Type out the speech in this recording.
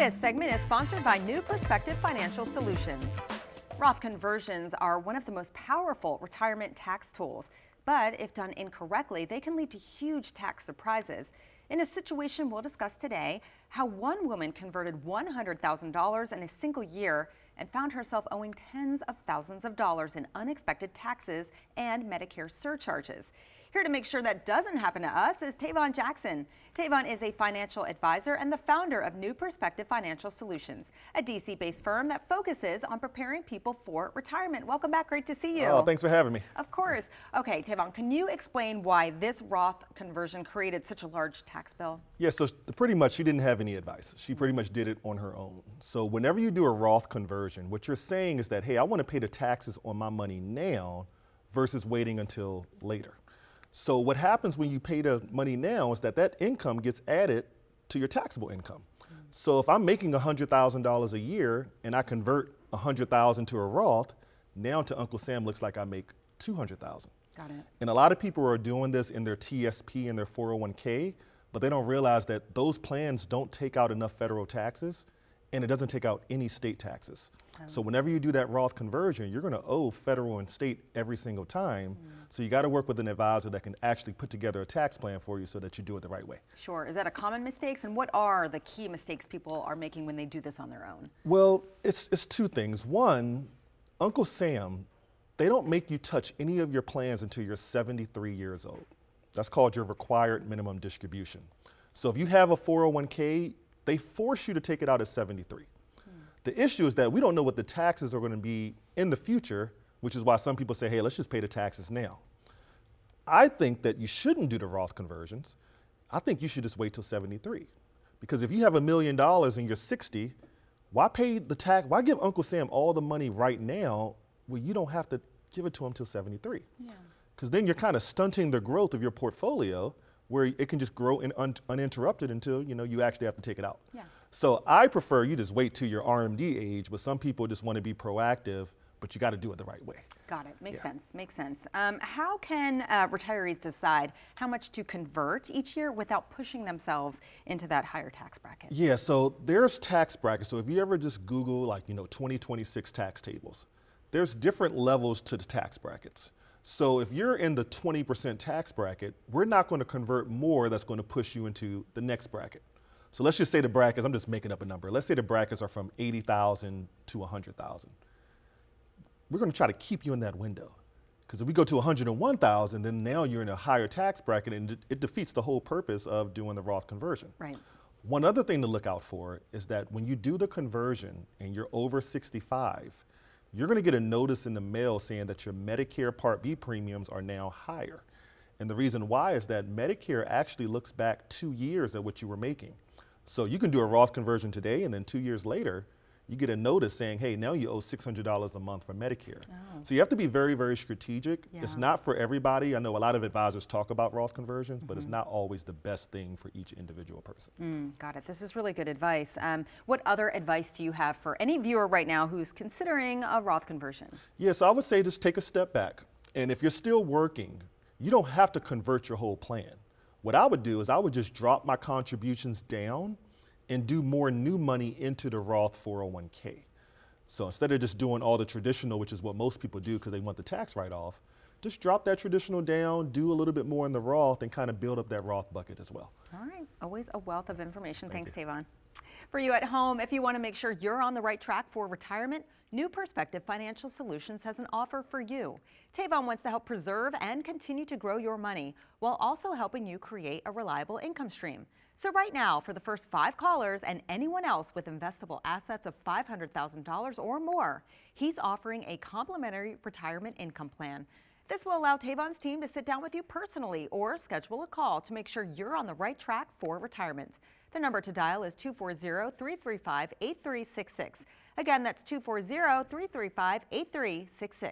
This segment is sponsored by New Perspective Financial Solutions. Roth conversions are one of the most powerful retirement tax tools, but if done incorrectly, they can lead to huge tax surprises. In a situation we'll discuss today, how one woman converted $100,000 in a single year and found herself owing tens of thousands of dollars in unexpected taxes and Medicare surcharges. Here to make sure that doesn't happen to us is Tavon Jackson. Tavon is a financial advisor and the founder of New Perspective Financial Solutions, a DC-based firm that focuses on preparing people for retirement. Welcome back. Great to see you. Oh, thanks for having me. Of course. Okay, Tavon, can you explain why this Roth conversion created such a large tax bill? Yeah, so pretty much she didn't have any advice. She pretty much did it on her own. So whenever you do a Roth conversion, what you're saying is that, hey, I want to pay the taxes on my money now versus waiting until later. So what happens when you pay the money now is that that income gets added to your taxable income. So if I'm making $100,000 a year and I convert $100,000 to a Roth, now to Uncle Sam looks like I make $200,000. Got it. And a lot of people are doing this in their TSP and their 401k, but they don't realize that those plans don't take out enough federal taxes and it doesn't take out any state taxes. So whenever you do that Roth conversion, you're going to owe federal and state every single time. So you got to work with an advisor that can actually put together a tax plan for you so that you do it the right way. Sure. Is that a common mistake? And what are the key mistakes people are making when they do this on their own? Well, it's two things. One, Uncle Sam, they don't make you touch any of your plans until you're 73 years old. That's called your required minimum distribution. So if you have a 401k, they force you to take it out at 73. The issue is that we don't know what the taxes are going to be in the future, which is why some people say, hey, let's just pay the taxes now. I think that you shouldn't do the Roth conversions. I think you should just wait till 73. Because if you have $1 million and you're 60, why pay the tax? Why give Uncle Sam all the money right now where you don't have to give it to him till 73? Yeah. Because then you're kind of stunting the growth of your portfolio where it can just grow uninterrupted until you actually have to take it out. Yeah. So I prefer you just wait till your RMD age, but some people just want to be proactive, but you got to do it the right way. Got it. Makes sense. Makes sense. How can retirees decide how much to convert each year without pushing themselves into that higher tax bracket? Yeah, so there's tax brackets. So if you ever just Google 2026 tax tables, there's different levels to the tax brackets. So if you're in the 20% tax bracket, we're not going to convert more that's going to push you into the next bracket. So let's just say the brackets, I'm just making up a number. Let's say the brackets are from 80,000 to 100,000. We're going to try to keep you in that window. Because if we go to 101,000, then now you're in a higher tax bracket and it defeats the whole purpose of doing the Roth conversion. Right. One other thing to look out for is that when you do the conversion and you're over 65, you're going to get a notice in the mail saying that your Medicare Part B premiums are now higher. And the reason why is that Medicare actually looks back 2 years at what you were making. So you can do a Roth conversion today and then 2 years later, you get a notice saying, hey, now you owe $600 a month for Medicare. Oh. So you have to be very, very strategic. Yeah. It's not for everybody. I know a lot of advisors talk about Roth conversions, but it's not always the best thing for each individual person. Got it. This is really good advice. What other advice do you have for any viewer right now who's considering a Roth conversion? Yeah, so I would say just take a step back. And if you're still working, you don't have to convert your whole plan. What I would do is I would just drop my contributions down and do more new money into the Roth 401k. So instead of just doing all the traditional, which is what most people do because they want the tax write-off, just drop that traditional down, do a little bit more in the Roth and kind of build up that Roth bucket as well. All right, always a wealth of information. Thanks, Tavon. For you at home, if you want to make sure you're on the right track for retirement, New Perspective Financial Solutions has an offer for you. Tavon wants to help preserve and continue to grow your money while also helping you create a reliable income stream. So right now, for the first 5 callers and anyone else with investable assets of $500,000 or more, he's offering a complimentary retirement income plan. This will allow Tavon's team to sit down with you personally or schedule a call to make sure you're on the right track for retirement. The number to dial is 240-335-8366. Again, that's 240-335-8366.